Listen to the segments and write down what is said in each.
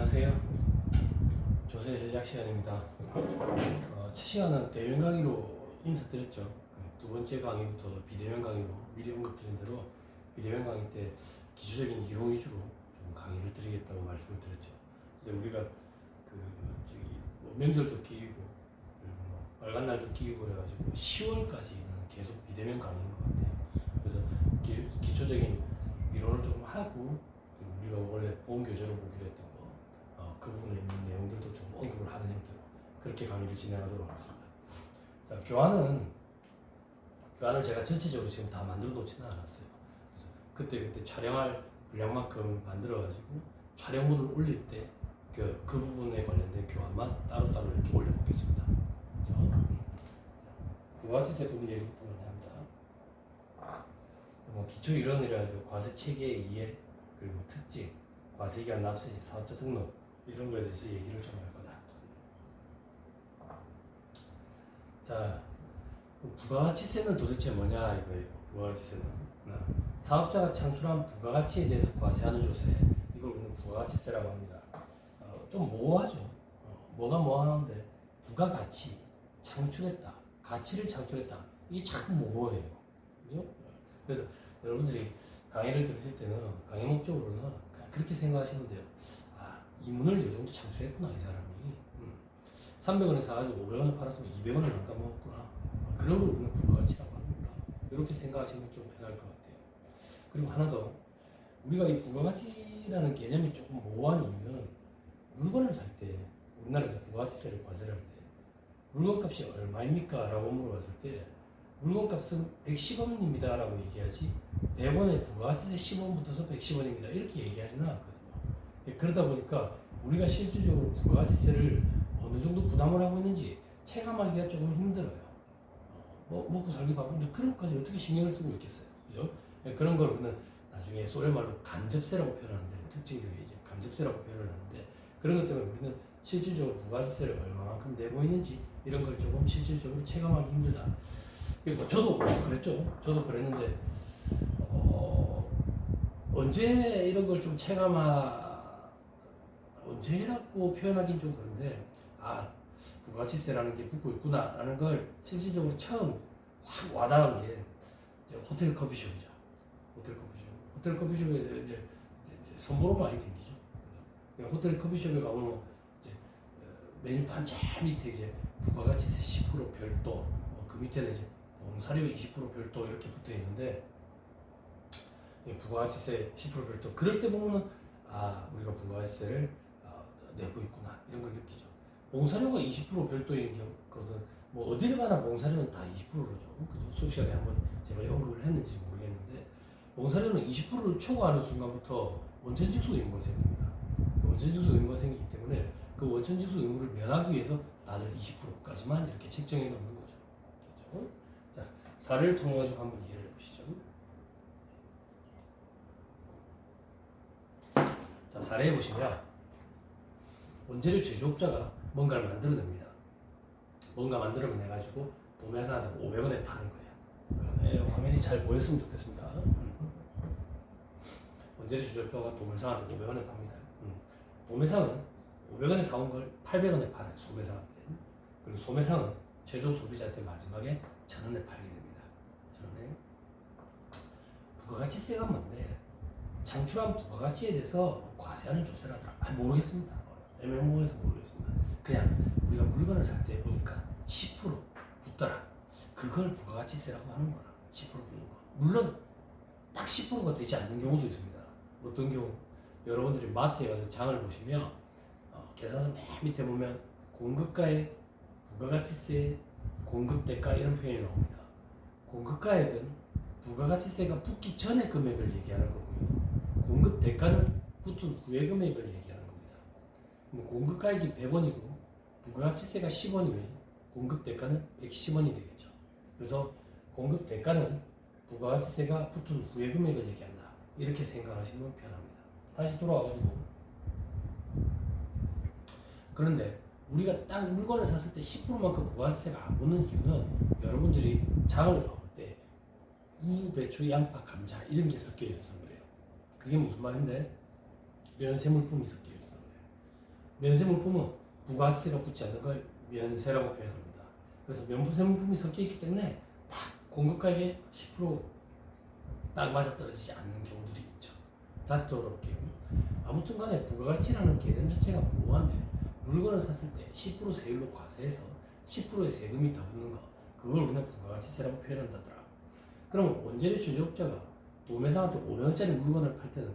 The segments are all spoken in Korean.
안녕하세요. 조세 전략 시간입니다. 첫 시간은 대면 강의로 인사드렸죠. 두 번째 강의부터 비대면 강의로 미리 언급드린 대로 비대면 강의 때 기초적인 이론 위주로 좀 강의를 드리겠다고 말씀을 드렸죠. 근데 우리가 명절도 끼고 빨간 날도 끼고 그래가지고 10월까지는 계속 비대면 강의인 것 같아요. 그래서 기초적인 이론을 조금 하고 우리가 원래 보험 교재로 보기로 했던 그 부분에 있는 내용들도 좀 언급을 하는 형태로 그렇게 강의를 진행하도록 하겠습니다. 자, 교환을 제가 전체적으로 지금 다 만들어 놓지는 않았어요. 그래서 그때 촬영할 분량만큼 만들어가지고 촬영문을 올릴 때 그 부분에 관련된 교환만 따로따로 이렇게 올려보겠습니다. 부가가치세 부분 얘기부터 먼저 합니다. 기초 이론이라 가지고 과세 체계의 이해, 그리고 특징, 과세기간 납세시, 사업자 등록 이런 거에 대해서 얘기를 좀 할 거다. 자, 부가가치세는 도대체 뭐냐 이거예요. 부가가치세는 사업자가 창출한 부가가치에 대해서 과세하는 조세, 이걸 우리는 부가가치세라고 합니다. 좀 모호하죠. 뭐가 모호한데 부가가치, 창출했다, 가치를 창출했다, 이게 참 모호해요. 그죠? 그래서 여러분들이 강의를 들으실 때는 강의 목적으로는 그렇게 생각하시면 돼요. 이 문을 이 정도 창출했구나, 이 사람이. 300원에 사가지고 500원에 팔았으면 200원을 안 까먹었구나. 그런 걸 우리는 부가가치라고 하는구나. 이렇게 생각하시면 좀 편할 것 같아요. 그리고 하나 더. 우리가 이 부가가치라는 개념이 조금 모호한 이유는 물건을 살 때, 우리나라에서 부가가치세를 과세를 할 때, 물건값이 얼마입니까? 라고 물어봤을 때, 물건값은 110원입니다. 라고 얘기하지, 100원에 부가가치세 10원 붙어서 110원입니다. 이렇게 얘기하지는 않거든요. 그러다 보니까 우리가 실질적으로 부가가치세를 어느 정도 부담을 하고 있는지 체감하기가 조금 힘들어요. 먹고 살기 바쁜데 그런 것까지 어떻게 신경을 쓰고 있겠어요. 그죠? 그런 걸 우리는 나중에 소련 말로 간접세라고 표현하는데, 특징 중에 이제 간접세라고 표현을 하는데, 그런 것 때문에 우리는 실질적으로 부가가치세를 얼마만큼 내고 있는지 이런 걸 조금 실질적으로 체감하기 힘들다. 그리고 저도 그랬죠. 저도 그랬는데 언제 이런 걸 좀 언제라고 표현하긴 좀 그런데, 부가가치세라는 게 붙고 있구나 라는 걸 실질적으로 처음 확 와닿은 게 이제 호텔 커피숍이죠. 호텔 커피숍에 이제 선보러 많이 댕기죠. 호텔 커피숍에 가보면 이제 메뉴판 제일 밑에 이제 부가가치세 10% 별도, 그 밑에는 이제 봉사료 20% 별도 이렇게 붙어 있는데, 부가가치세 10% 별도, 그럴 때 보면은 우리가 부가가치세를 내고 있구나 이런 걸 느끼죠. 봉사료가 20% 별도인 것은 뭐 어디를 가나 봉사료는 다 20%죠. 그죠? 수업 시간에 한번 제가 언급을 했는지 모르겠는데, 봉사료는 20%를 초과하는 순간부터 원천징수 의무가 생깁니다. 원천징수 의무가 생기기 때문에 그 원천징수 의무를 면하기 위해서 다들 20%까지만 이렇게 책정해 놓는 거죠. 그렇죠? 자, 사례를 통해 가지고 한번 이해를 해보시죠. 자, 사례에 보시면 원재료 제조업자가 뭔가를 만들어냅니다. 뭔가 만들어내가지고 도매사한테 500원에 파는 거예요. 화면이 잘 보였으면 좋겠습니다. 원재료 제조업자가 도매사한테 500원에 팝니다. 도매상은 500원에 사온 걸 800원에 팔아요. 소매상한테. 그리고 소매상은 최종 소비자한테 마지막에 1000원에 팔게 됩니다. 1000원에. 부가가치세가 뭔데? 창출한 부가가치에 대해서 과세하는 조세라더라. 모르겠습니다. 애매모호해서 모르겠습니다. 그냥 우리가 물건을 살 때 보니까 10% 붙더라. 그걸 부가가치세라고 하는 거야. 10% 붙는 거. 물론 딱 10%가 되지 않는 경우도 있습니다. 어떤 경우? 여러분들이 마트에 가서 장을 보시면 계산서 맨 밑에 보면 공급가액, 부가가치세, 공급대가 이런 표현이 나옵니다. 공급가액은 부가가치세가 붙기 전에 금액을 얘기하는 거고요. 공급대가는 붙은 후의 금액을 얘기하는 겁니다. 공급가액이 100원이고 부가가치세가 10원이면 공급대가는 110원이 되겠죠. 그래서 공급대가는 부가가치세가 붙은 후의 금액을 얘기한다. 이렇게 생각하시면 편합니다. 다시 돌아와가지고, 그런데 우리가 딱 물건을 샀을 때 10%만큼 부가가치세가 안 붙는 이유는 여러분들이 장을 먹을 때 이 배추, 양파, 감자 이런 게 섞여 있어서 그래요. 그게 무슨 말인데? 면세물품이 섞여 있어서 그래요. 면세물품은 부가세가 붙지 않는 걸 면세라고 표현합니다. 그래서 면세물품이 섞여 있기 때문에 딱 공급가액의 10%딱 맞아떨어지지 않는 경우들이 있죠. 다시 돌아올게요. 아무튼 간에 부가가치라는 개념 자체가 뭐하냐, 물건을 샀을 때 10% 세율로 과세해서 10%의 세금이 더 붙는 거, 그걸 우리는 부가가치세라고 표현한다더라. 그럼 원재료 제조업자가 도매상한테 500원짜리 물건을 팔 때는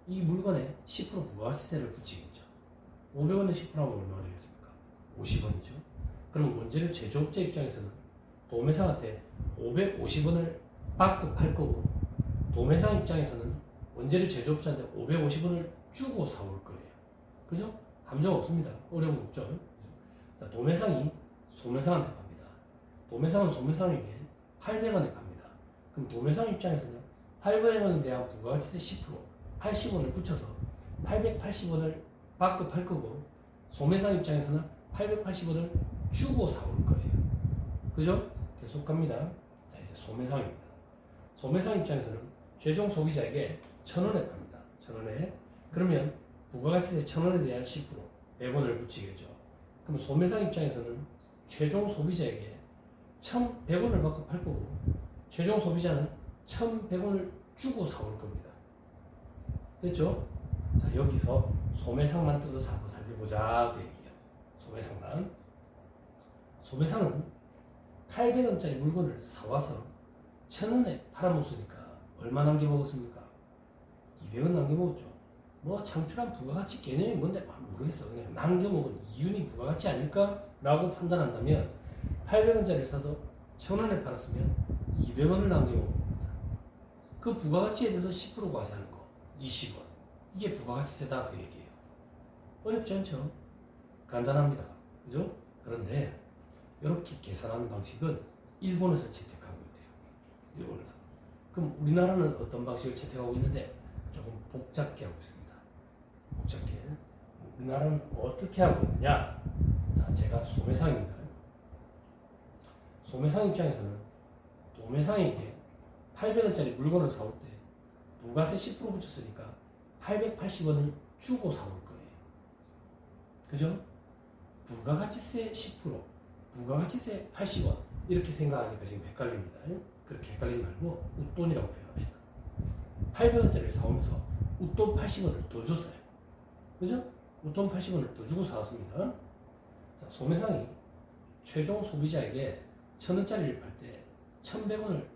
이 물건에 10% 부가가치세를 붙이겠죠. 500원에 10%하면 얼마가 되겠습니까? 50원이죠. 그럼 원재료 제조업자 입장에서는 도매상한테 550원을 받고 팔 거고, 도매상 입장에서는 원재료 제조업자한테 550원을 주고 사올 거예요. 그죠? 함정 없습니다. 어려운 거 없죠. 자, 도매상이 소매상한테 팝니다. 도매상은 소매상에게 800원에 팝니다. 그럼 도매상 입장에서는 800원에 대한 부가가치세 10%, 80원을 붙여서 880원을 받고 팔 거고, 소매상 입장에서는 880원을 주고 사올 거예요. 그죠? 계속 갑니다. 자, 이제 소매상입니다. 소매상 입장에서는 최종 소비자에게 1,000원에 팝니다. 1,000원에. 그러면 부가가치세 1,000원에 대한 10%, 100원을 붙이겠죠. 그럼 소매상 입장에서는 최종 소비자에게 1,100원을 받고 팔 거고, 최종 소비자는 1,100원을 주고 사올 겁니다. 됐죠? 자, 여기서 소매상만 뜯어서 한번 살펴보자 그 얘기예요. 소매상은 800원짜리 물건을 사와서 1,000원에 팔아먹으니까 얼마 남겨먹었습니까? 200원 남겨먹었죠. 뭐 창출한 부가가치 개념이 뭔데 모르겠어. 그냥 남겨먹은 이윤이 부가가치 아닐까? 라고 판단한다면 800원짜리를 사서 1,000원에 팔았으면 200원을 남겨먹은 겁니다. 그 부가가치에 대해서 10% 과세하는 거 20원. 이게 부가가치세다 그 얘기예요. 어렵지 않죠? 간단합니다. 그죠? 그런데 이렇게 계산하는 방식은 일본에서 채택하고 있대요. 일본에서. 그럼 우리나라는 어떤 방식을 채택하고 있는데 조금 복잡게 하고 있습니다. 복잡게. 우리나라는 어떻게 하고 있느냐? 자, 제가 소매상입니다. 소매상 입장에서는 도매상에게 800원짜리 물건을 사올 때 부가세 10% 붙였으니까 880원을 주고 사올 거예요. 그죠? 부가가치세 10%, 부가가치세 80원 이렇게 생각하니까 지금 헷갈립니다. 그렇게 헷갈리지 말고 웃돈이라고 표현합시다. 800원짜리를 사오면서 웃돈 80원을 더 줬어요. 그죠? 웃돈 80원을 더 주고 사왔습니다. 자, 소매상이 최종 소비자에게 1,000원짜리를 팔 때 1,100원을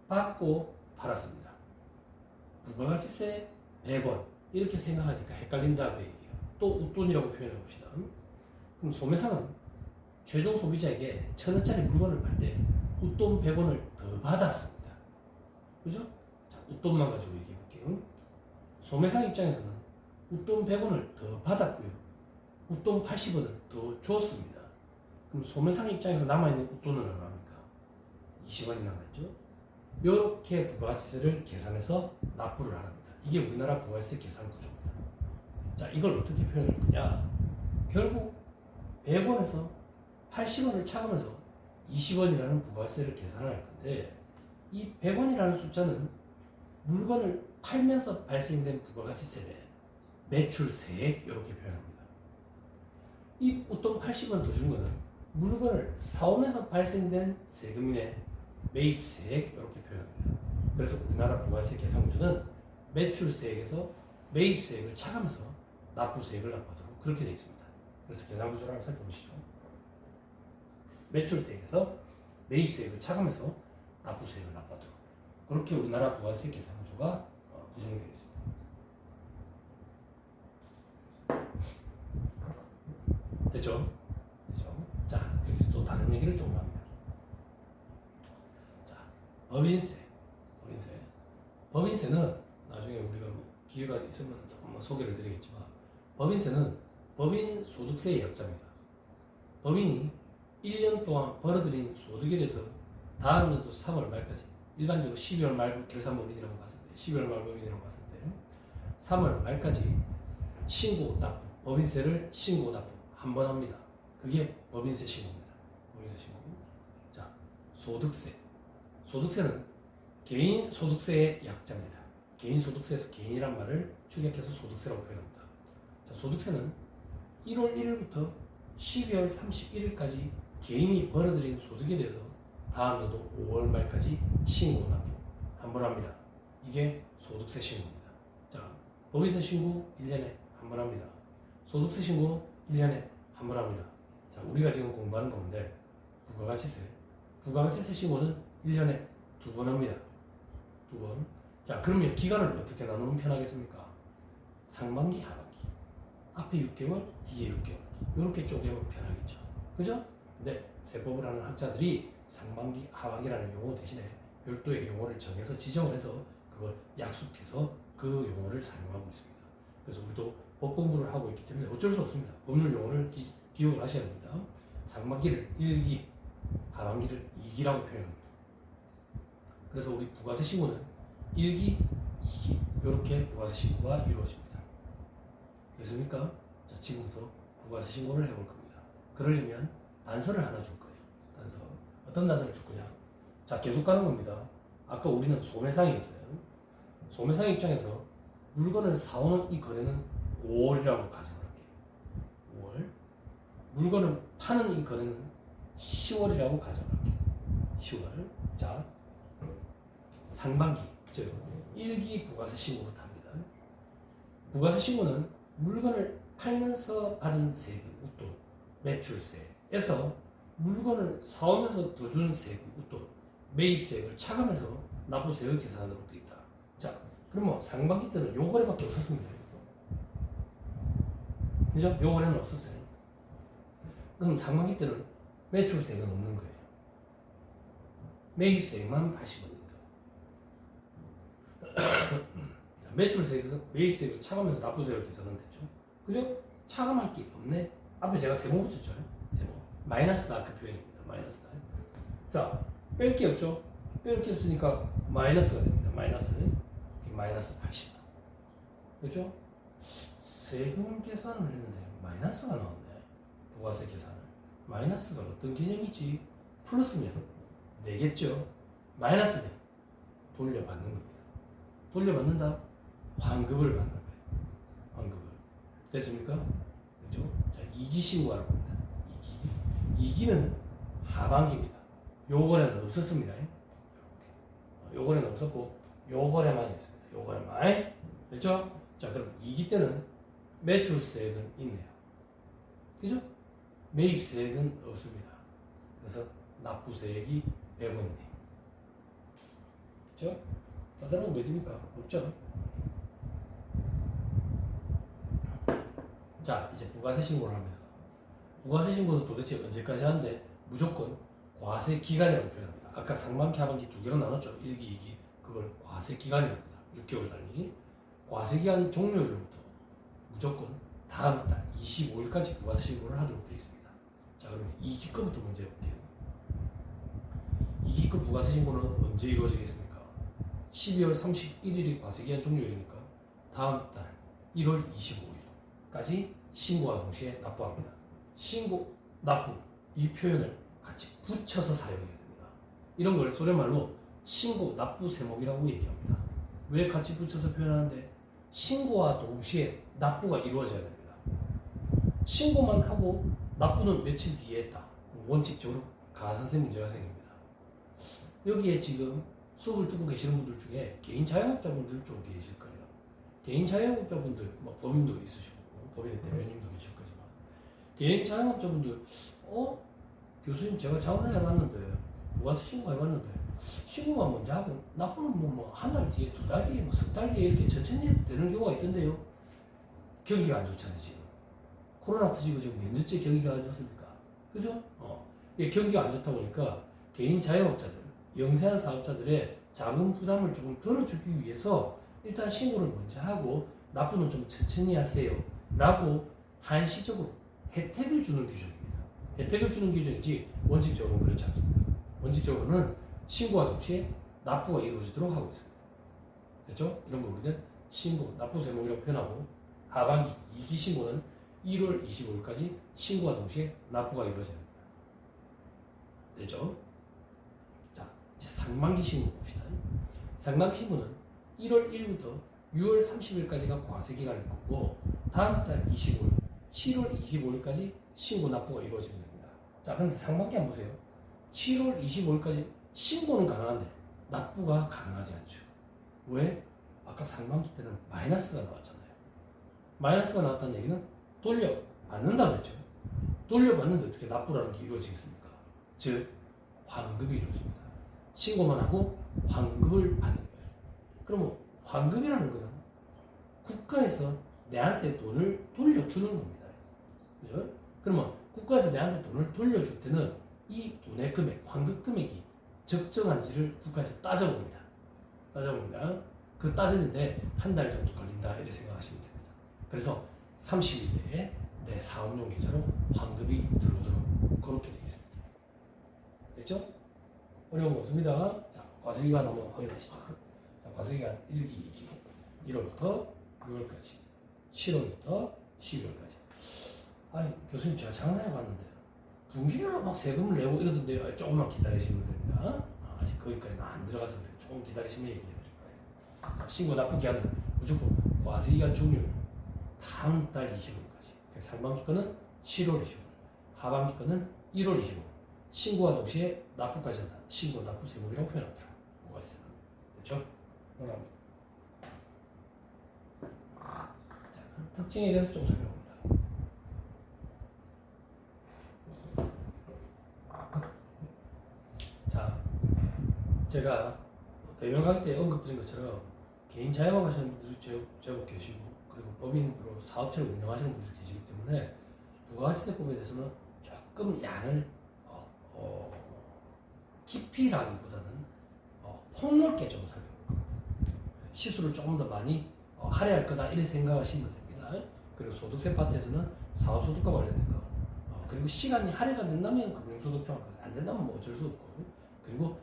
받고 팔았습니다. 부가가치세 100원 이렇게 생각하니까 헷갈린다 그 얘기예요. 또 웃돈이라고 표현해 봅시다. 그럼 소매상은 최종 소비자에게 1,000원짜리 물건을 팔 때 웃돈 100원을 더 받았습니다. 그죠? 자, 웃돈만 가지고 얘기해 볼게요. 소매상 입장에서는 웃돈 100원을 더 받았고요. 웃돈 80원을 더 줬습니다. 그럼 소매상 입장에서 남아있는 웃돈은 얼마입니까? 20원이 남아있죠. 이렇게 부가가치세를 계산해서 납부를 합니다. 이게 우리나라 부가가치세 계산 구조입니다. 자, 이걸 어떻게 표현할 거냐? 결국 100원에서 80원을 차감해서 20원이라는 부가세를 계산할 건데, 이 100원이라는 숫자는 물건을 팔면서 발생된 부가가치세래, 매출세액 이렇게 표현합니다. 이 웃돈 80원 더 준 거는 물건을 사오면서 발생된 세금이네, 매입세액 이렇게 표현합니다. 그래서 우리나라 부가세 계산 구조는 매출세액에서 매입세액을 차감해서 납부세액을 납부하도록 그렇게 되어 있습니다. 그래서 계산 구조를 한번 살펴보시죠. 매출세액에서 매입세액을 차감해서 납부세액을 납부하도록 그렇게 우리나라 부가세 계산 구조가 구성이 되어 있습니다. 됐죠? 됐죠? 자, 여기서 또 다른 얘기를 좀 합니다. 자, 법인세는 나중에 우리가 뭐 기회가 있으면 조금 소개를 드리겠지만, 법인세는 법인 소득세의 약자입니다. 법인이 1년 동안 벌어들인 소득에 대해서 다음 연도 3월 말까지, 일반적으로 12월 말 결산법인이라고 봤을 때, 12월 말 법인이라고 봤을 때 3월 말까지 신고 납부, 법인세를 신고 납부 한 번 합니다. 그게 법인세 신고입니다. 법인세 신고. 자, 소득세는 개인 소득세의 약자입니다. 개인 소득세에서 개인이란 말을 축약해서 소득세라고 표현합니다. 자, 소득세는 1월 1일부터 12월 31일까지 개인이 벌어들인 소득에 대해서 다음 연도 5월 말까지 신고 납부 한 번 합니다. 이게 소득세 신고입니다. 자, 법인세 신고 1년에 한 번 합니다. 소득세 신고 1년에 한 번 합니다. 자, 우리가 지금 공부하는 건데 부가가치세. 부가가치세 신고는 1년에 2번 합니다. 2번. 자, 그러면 기간을 어떻게 나누면 편하겠습니까? 상반기, 하반기. 앞에 6개월, 뒤에 6개월. 이렇게 쪼개면 편하겠죠. 그죠? 근데 세법을 하는 학자들이 상반기, 하반기라는 용어 대신에 별도의 용어를 정해서 지정을 해서 그걸 약속해서 그 용어를 사용하고 있습니다. 그래서 우리도 법 공부를 하고 있기 때문에 어쩔 수 없습니다. 법률 용어를 기억을 하셔야 됩니다. 상반기를 1기, 하반기를 2기라고 표현합니다. 그래서 우리 부가세 신고는 1기, 2기 이렇게 부가세 신고가 이루어집니다. 됐습니까? 자, 지금부터 부가세 신고를 해볼 겁니다. 그러려면 단서를 하나 줄 거예요. 단서. 어떤 단서를 줄 거냐? 자, 계속 가는 겁니다. 아까 우리는 소매상이었어요. 소매상 입장에서 물건을 사오는 이 거래는 5월이라고 가정을 할게요. 5월. 물건을 파는 이 거래는 10월이라고 가정을 할게요. 10월. 자, 상반기, 즉 1기 부가세 신고부터 합니다. 부가세 신고는 물건을 팔면서 받은 세금, 웃돈, 매출세에서 물건을 사오면서 더 주는 세금, 웃돈, 매입세액을 차감해서 납부세액을 계산하도록 되어 있다. 자, 그럼 뭐 상반기 때는 요 거래밖에 없었습니다. 그죠? 요 거래는 없었어요. 그럼 상반기 때는 매출세액은 없는 거예요. 매입세액만 80원입니다. 자, 매출세액에서 매입세액을 차감해서 납부세액을 계산하면 되죠. 그죠? 차감할 게 없네. 앞에 제가 세모 붙였죠. 세모. 마이너스다 그 표현입니다. 마이너스다. 자, 뺄 게 없죠. 뺄 게 없으니까 마이너스가 됩니다. 마이너스 80. 그죠? 세금 계산을 했는데 마이너스가 나왔네. 부가세 계산을. 마이너스가 어떤 개념이지? 플러스면 내겠죠. 마이너스면 돌려받는 겁니다. 돌려받는다. 환급을 받는 거예요. 환급을. 됐습니까? 그죠? 자, 2기 신고하는 겁니다. 2기. 2기는 하반기입니다. 요 거래는 없었습니다. 이렇게. 요 거래는 없었고 요 거래만 있습니다. 요 거래만. 됐죠? 자, 그럼 2기 때는 매출세액은 있네요. 그죠? 매입세액은 없습니다. 그래서 납부세액이 100원이네요. 그죠? 다른 건 뭐 있습니까? 없죠? 자, 이제 부가세 신고를 합니다. 부가세 신고는 도대체 언제까지 하는데 무조건 과세 기간이라고 표현합니다. 아까 상반기, 하반기 두 개로 나눴죠. 1기, 2기. 그걸 과세 기간이랍니다. 6개월 단위. 과세 기간 종료일부터 무조건 다음 달 25일까지 부가세 신고를 하도록 되어 있습니다. 자, 그러면 2기 거부터 먼저 해볼게요. 2기 거 부가세 신고는 언제 이루어지겠습니까? 12월 31일이 과세기한 종료일이니까 다음 달 1월 25일까지 신고와 동시에 납부합니다. 신고, 납부 이 표현을 같이 붙여서 사용해야 됩니다. 이런 걸 소련말로 신고, 납부 세목이라고 얘기합니다. 왜 같이 붙여서 표현하는데? 신고와 동시에 납부가 이루어져야 됩니다. 신고만 하고 납부는 며칠 뒤에 했다. 원칙적으로 가산세 문제가 생깁니다. 여기에 지금 수업을 듣고 계시는 분들 중에 개인 자영업자분들 좀 계실 거예요. 개인 자영업자분들, 뭐 법인도 있으시고 법인의 대표님도 계실 거지만 개인 자영업자분들, 교수님 제가 장사해봤는데 부가세 신고해봤는데 신고만 먼저 하고 납부는 뭐 한 달 뒤에, 두 달 뒤에, 뭐 석 달 뒤에 이렇게 천천히 해도 되는 경우가 있던데요. 경기가 안 좋잖아요 지금. 코로나 터지고 지금 몇 년째 경기가 안 좋습니까? 그죠? 경기가 안 좋다 보니까 개인 자영업자들, 영세한 사업자들의 자금 부담을 조금 덜어주기 위해서 일단 신고를 먼저 하고 납부는 좀 천천히 하세요 라고 한시적으로 혜택을 주는 규정입니다. 혜택을 주는 규정이지 원칙적으로는 그렇지 않습니다. 원칙적으로는 신고와 동시에 납부가 이루어지도록 하고 있습니다. 됐죠? 이런 걸 우리는 신고, 납부 세목이라고 표현하고 하반기 2기 신고는 1월 25일까지 신고와 동시에 납부가 이루어집니다. 됐죠? 자, 이제 상반기 신고 봅시다. 상반기 신고는 1월 1일부터 6월 30일까지가 과세 기간일 거고 다음 달 25일, 7월 25일까지 신고 납부가 이루어지면 됩니다. 자, 그런데 상반기 한번 보세요. 7월 25일까지 신고는 가능한데 납부가 가능하지 않죠. 왜? 아까 상반기 때는 마이너스가 나왔잖아요. 마이너스가 나왔다는 얘기는 돌려받는다고 했죠. 돌려받는데 어떻게 납부라는 게 이루어지겠습니까? 즉 환급이 이루어집니다. 신고만 하고 환급을 받는 거예요. 그러면 환급이라는 거는 국가에서 내한테 돈을 돌려주는 겁니다. 그죠? 그러면 국가에서 내한테 돈을 돌려줄 때는 이 돈의 금액, 환급 금액이 적정한지를 국가에서 따져봅니다. 그 따지는데 한 달 정도 걸린다 이렇게 생각하시면 됩니다. 그래서 30일 내에 내 사업용 계좌로 환급이 들어오도록 그렇게 되어 있습니다. 됐죠? 어려운 거 없습니다. 자, 과세기간 한번 확인하시죠. 자, 과세기간 1기, 2기 1월부터 6월까지 7월부터 12월까지. 아니 교수님 제가 장사해봤는데 분기별로 막 세금을 내고 이러던데요. 조금만 기다리시면 됩니다. 아직 거기까지는 안 들어가서 그래요. 조금 기다리시면 얘기해 드릴 거예요. 신고 납부 기한은 무조건 과세기간 종료 다음 달 25일까지. 상반기 거는 7월 25일, 하반기 거는 1월 25일. 신고와 동시에 납부까지 한다. 신고 납부 세목이라고 표현하더라. 뭐가 있어요? 됐죠? 자, 특징에 대해서 좀 설명합니다. 자, 제가 대면 강의 때 언급드린 것처럼 개인 자영업 하시는 분들이 제법 계시고 그리고 법인으로 사업체를 운영하시는 분들이 계시기 때문에 부가세법에 대해서는 조금 양을 깊이라기보다는 폭넓게 좀 살펴볼게요. 시수를 조금 더 많이 할애할 거다 이렇게 생각하시면 됩니다. 그리고 소득세 파트에서는 사업소득과 관련된 거 그리고 시간이 할애가 된다면 금융소득 종합과세 안 된다면 뭐 어쩔 수 없고 그리고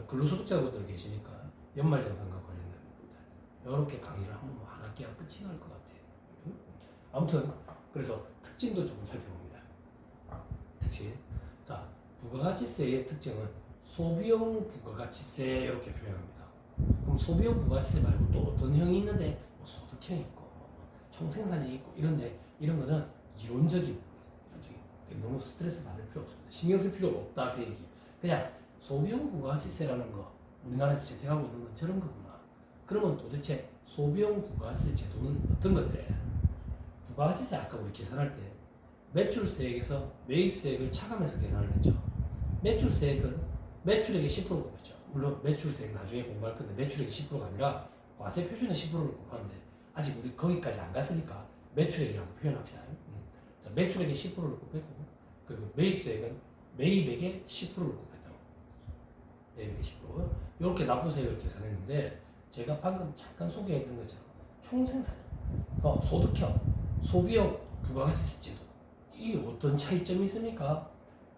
근로소득자분들 계시니까 연말정산과 관련된 부분들 이렇게 강의를 하면 한 학기가 끝이 날 것 같아요. 아무튼 그래서 특징도 조금 살펴봅니다. 특징. 자, 부가가치세의 특징은 소비용 부가가치세 이렇게 표현합니다. 그럼 소비용 부가가치세 말고 또 어떤 형이 있는데 뭐 소득형이 있고 총생산이 있고 이런데 이런 거는 이론적인 너무 스트레스 받을 필요 없습니다. 신경 쓸 필요가 없다 그 얘기. 그냥 소비용 부가가치세라는 거 우리나라에서 채택하고 있는 건 저런 거구나. 그러면 도대체 소비용 부가가치세 제도는 어떤 건데? 부가가치세 아까 우리 계산할 때 매출세액에서 매입세액을 차감해서 계산을 했죠. 매출세액은 매출액의 10% 곱했죠. 물론 매출세액 나중에 공부할 건데 매출액이 10%가 아니라 과세 표준의 10%를 곱하는데 아직 우리 거기까지 안 갔으니까 매출액이라고 표현합시다. 자, 매출액의 10%를 곱했고 그리고 매입세액은 매입액의 10%를 곱했다고. 매입액의 10%. 이렇게 납부세액을 계산했는데 제가 방금 잠깐 소개해드린 것처럼 총생산, 소득형, 소비형 부가가치세 제도 이 어떤 차이점이 있습니까?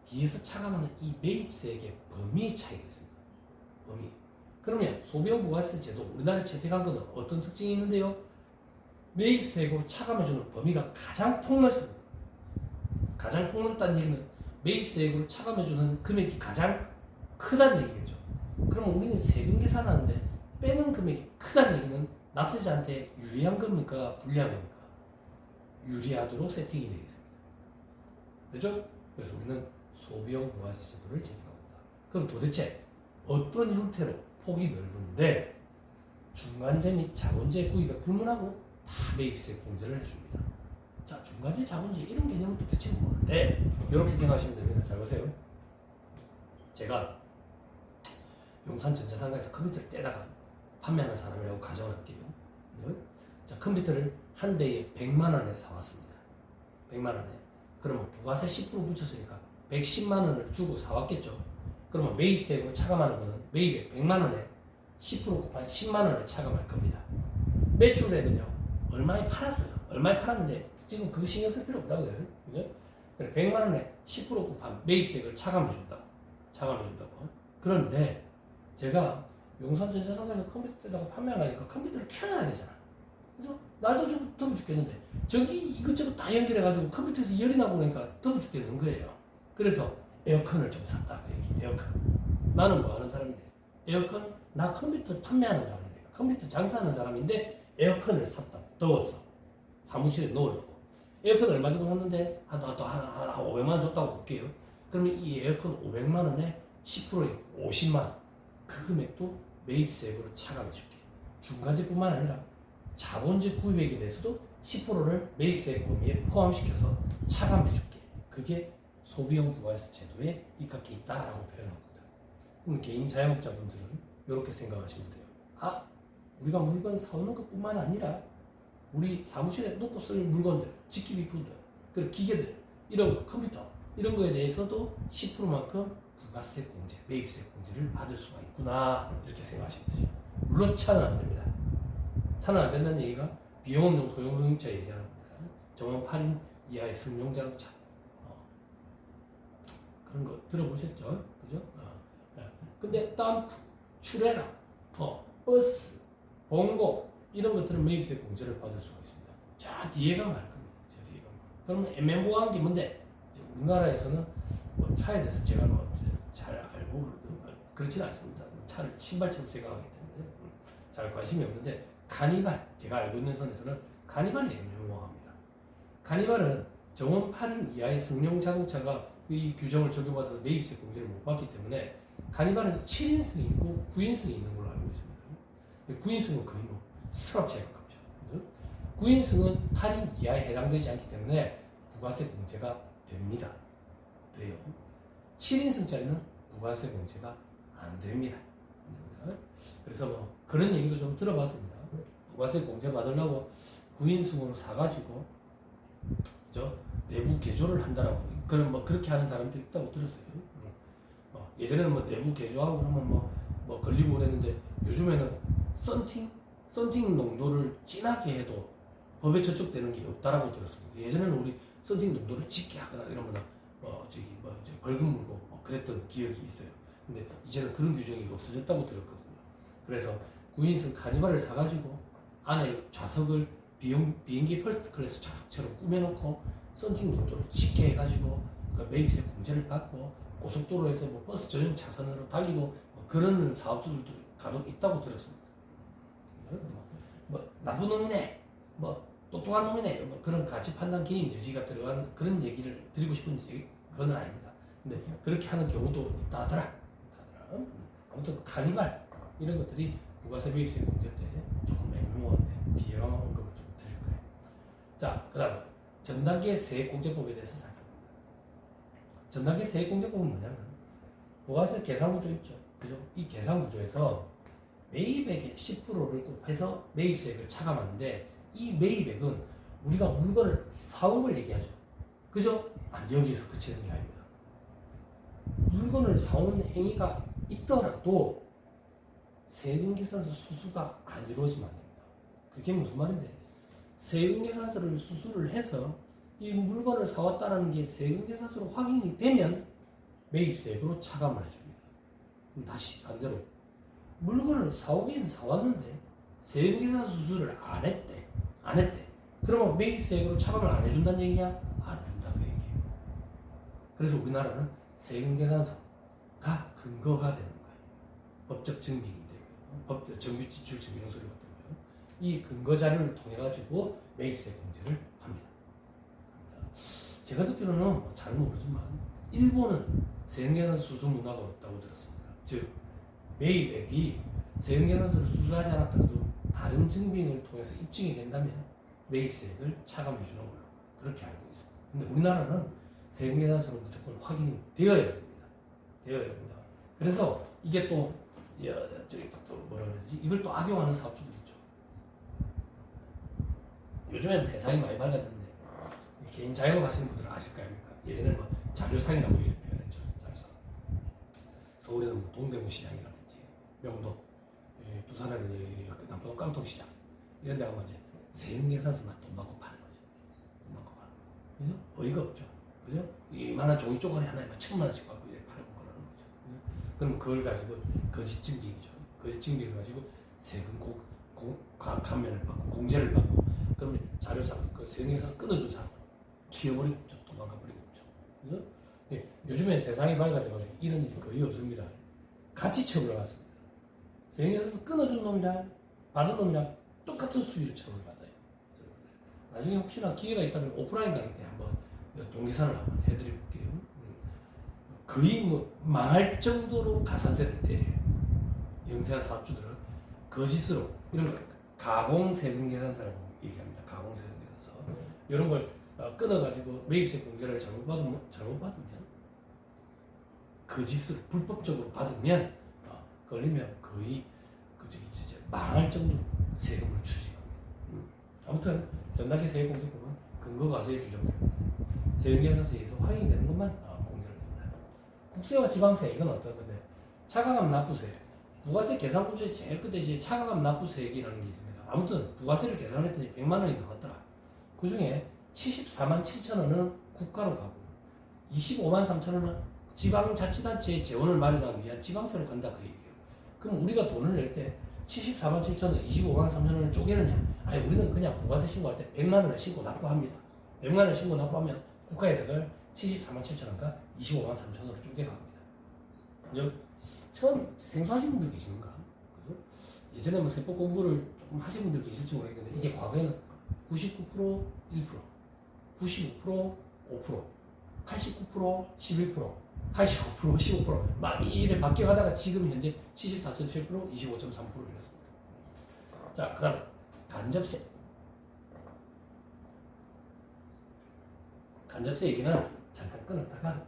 뒤에서 차감하는 이 매입세액의 범위의 차이가 있습니다. 범위. 그러면 소비형 부가가치세 제도 우리나라에 채택한 것은 어떤 특징이 있는데요? 매입세액으로 차감해주는 범위가 가장 폭넓습니다. 가장 폭넓다는 얘기는 매입세액으로 차감해주는 금액이 가장 크다는 얘기겠죠. 그러면 우리는 세금 계산하는데 빼는 금액이 크다는 얘기는 납세자한테 유리한 겁니까? 불리한 겁니까? 유리하도록 세팅이 되어 있습니다. 그렇죠? 그래서 우리는 소비형 부가세 제도를 채택합니다. 그럼 도대체 어떤 형태로 폭이 넓은데 중간재 및 자본재 구입에 불문하고 다 매입세 공제를 해줍니다. 자, 중간재, 자본재 이런 개념은 도대체 뭔데? 이렇게 생각하시면 됩니다. 잘 보세요. 제가 용산 전자상가에서 컴퓨터를 떼다가 판매하는 사람이라고 가정을 할게요. 네? 자, 컴퓨터를 한 대에 100만 원에 사왔습니다. 100만 원에. 그러면 부가세 10% 붙였으니까 110만 원을 주고 사왔겠죠. 그러면 매입세액으로 차감하는 거는 매입액 100만 원에 10% 곱하기 10만 원을 차감할 겁니다. 매출액은요, 얼마에 팔았어요. 얼마에 팔았는데 지금 그거 신경 쓸 필요 없다고요. 그죠? 100만 원에 10% 곱한 매입세액을 차감해준다고. 그런데 제가 용산 전자상가에서 컴퓨터에다가 판매하니까 컴퓨터를 켜놔야 되잖아. 그죠? 날도 좀 더워 죽겠는데 저기 이것저것 다 연결해가지고 컴퓨터에서 열이 나고 그러니까 더워 죽겠는 거예요. 그래서 에어컨을 좀 샀다 그 얘기. 에어컨. 나는 뭐 하는 사람인데 에어컨 나 컴퓨터 판매하는 사람이니까 컴퓨터 장사하는 사람인데 에어컨을 샀다. 더워서 사무실에 놓으려고. 에어컨 얼마 주고 샀는데 한 500만 원 줬다고 볼게요. 그러면 이 에어컨 500만 원에 10%에 50만 원. 그 금액도 매입세액으로 차감해 줄게. 중간재뿐만 아니라 자본재 구입액에 대해서도 10%를 매입세액 범위에 포함시켜서 차감해 줄게. 그게 소비형 부가세 제도에 입각해 있다라고 표현합니다. 그럼 개인 자영업자분들은 이렇게 생각하시면 돼요. 아, 우리가 물건 사오는 것뿐만 아니라 우리 사무실에 놓고 쓸 물건들, 직기비품들, 그리고 기계들, 이런 거, 컴퓨터 이런 거에 대해서도 10%만큼 부가세 공제, 매입세 공제를 받을 수가 있구나 이렇게 생각하시면 되죠. 물론 차는 안 됩니다. 차는 안 된다는 얘기가 비용 없는 소형차 얘기하는 겁니다. 정원 8인 이하의 승용자동차 그런 거 들어보셨죠? 그죠? 근데 덤프, 출애라, 버스, 봉고 이런 것들은 매입세 공제를 받을 수가 있습니다. 자 뒤에가 말 겁니다. 저 뒤에가. 그러면 애매모호한 게 뭔데? 우리나라에서는 뭐 차에 대해서 제가 뭐 잘 알고 그렇지는 않습니다. 차를 신발처럼 생각하기 때문에 잘 관심이 없는데 카니발 제가 알고 있는 선에서는 카니발이 애매모호합니다. 카니발은 정원 8인 이하의 승용 자동차가 이 규정을 적용받아서 매입세 공제를 못 받기 때문에 카니발은 7인승이 있고 9인승이 있는 걸로 알고 있습니다. 9인승은 거의 뭐 스랍차에 가깝죠. 9인승은 8인 이하에 해당되지 않기 때문에 부가세 공제가 됩니다. 돼요. 7인승짜리는 부가세 공제가 안 됩니다. 그래서 뭐 그런 얘기도 좀 들어봤습니다. 부가세 공제 받으려고 9인승으로 사가지고 그죠? 내부 개조를 한다라고 그런 뭐 그렇게 하는 사람도 있다고 들었어요. 예전에는 뭐 내부 개조하고 그러면 뭐 걸리고 그랬는데 요즘에는 썬팅 농도를 진하게 해도 법에 저촉되는 게 없다라고 들었습니다. 예전에는 우리 썬팅 농도를 짙게 하거나 이러면 벌금 물고 그랬던 기억이 있어요. 근데 이제는 그런 규정이 없어졌다고 들었거든요. 그래서 9인승 카니발을 사가지고 안에 좌석을 비행기 퍼스트 클래스 좌석처럼 꾸며놓고 썬팅 농도를 짙게 해가지고 그 매입세 공제를 받고 고속도로에서 뭐 버스 전용 차선으로 달리고 뭐 그런 사업주들도 간혹 있다고 들었습니다. 뭐 나쁜 놈이네, 뭐 똑똑한 놈이네, 뭐 그런 가치 판단 개인 여지가 들어간 그런 얘기를 드리고 싶은 그건 아닙니다. 근데 그렇게 하는 경우도 있다 하더라. 아무튼 카니발 이런 것들이 부가세 매입세 공제 때 조금 애매모호한데 뒤에 가면 언급을 좀 드릴 거예요. 자, 그다음 전 단계 세액공제법에 대해서 살펴봅니다. 전 단계 세액공제법은 뭐냐면 부가세 계산구조 있죠, 그죠? 이 계산구조에서 매입액의 10%를 곱해서 매입세액을 차감하는데 이 매입액은 우리가 물건을 사온 걸 얘기하죠, 그죠? 여기서 그치는 게 아닙니다. 물건을 사오는 행위가 있더라도 세금계산서 수수가 안 이루어지면 안 됩니다. 그게 무슨 말인데, 세금계산서를 수수를 해서 이 물건을 사왔다는 게 세금계산서로 확인이 되면 매입세액으로 차감을 해줍니다. 그럼 다시 반대로 물건을 사오긴 사왔는데 세금계산서 수수를 안 했대. 그러면 매입세액으로 차감을 안 해준다는 얘기냐? 안 준다 그 얘기예요. 그래서 우리나라는 세금계산서가 근거가 되는 거예요. 법적 증빙이 되고요. 정규지출 증명서를 같은 거예요. 이 근거 자료를 통해 가지고 매입세 공제를 합니다. 제가 듣기로는 잘 모르지만 일본은 세금계산서 수수 문화가 없다고 들었습니다. 즉 매입액이 세금계산서를 수수하지 않았더라도 다른 증빙을 통해서 입증이 된다면 매입세액을 차감해 주는 걸로 그렇게 알고 있습니다. 근데 우리나라는 세금계산서로 무조건 확인이 되어야 됩니다. 그래서 이게 또 뭐라 그러지? 이걸 또 악용하는 사업주들이 있죠. 요즘에는 세상이 많이 밝아졌는데 개인 자영업 하시는 분들은 아실 거 아닙니까? 예전에는 뭐 자료상이라고 이렇게 표현했죠. 자료상. 서울에는 뭐 동대문 시장이라든지 명동, 부산에는 남포동 깡통시장 이런 데 가면 이제 세금계산서만 돈 받고 파는 거죠. 돈 받고 파는 거. 그죠? 어이가 없죠. 그죠? 이만한 종이 쪼가리 하나에 1,000만 원씩 받고 이렇게 팔고 그러는 거죠. 그럼 그걸 가지고 거짓 증빙이죠. 거짓 증빙을 가지고 세금 감면을 받고 공제를 받고 그러면 자료상 그 세금에서 끊어준 사람 튀어버리고 있죠. 도망가 버리고 있죠. 그죠? 네, 요즘에 세상이 밝아져가지고 이런 일이 거의 없습니다. 같이 처벌받습니다. 세금에서 끊어준 놈이랑 받은 놈이랑 똑같은 수위를 처벌받아요. 나중에 혹시나 기회가 있다면 오프라인 강의 때 한번 동계산을 한번 해드릴게요. 거의 뭐 망할 정도로 가산세를 때려요. 영세한 사업주들은 거짓으로 이런 걸 가공세금계산서라고 얘기합니다. 가공세금계산서 이런 걸 끊어가지고 매입세 공제를 잘못받으면 거짓으로 불법적으로 받으면 걸리면 거의 이제 망할 정도로 세금을 추징합니다. 아무튼 전납시 세액공제법은 근거과세에 규정됩니다. 세금계산서에 의해서 확인되는 것만 공제를 합니다. 국세와 지방세 이건 어떤 건데 차가감 납부세 부가세 계산 구조의 제일 끝에 이제 차가감 납부세액이라는 게 있습니다. 아무튼 부가세를 계산했더니 100만 원이 나왔더라. 그 중에 74만 7천 원은 국가로 가고 25만 3천 원은 지방자치단체의 재원을 마련하기 위한 지방세로 간다 그 얘기예요. 그럼 우리가 돈을 낼 때 74만 7천 원, 25만 3천 원을 쪼개느냐? 아니 우리는 그냥 부가세 신고할 때 100만 원을 신고 납부합니다. 100만 원을 신고 납부하면 국가에서 그걸 74만 7천 원과 25만 3천 원으로 쪼개갑니다. 처음 생소하신 분들 계십니까? 그죠? 예전에 뭐 세법 공부를 조금 하신 분들 계실지 모르겠는데 이게 과거에는 99% 1%, 95% 5%, 89% 11%, 85% 15%막 이래 바뀌어가다가 지금 현재 74.7%, 25.3% 이렇습니다. 자, 그 다음 간접세. 간접세 얘기는 잠깐 끊었다가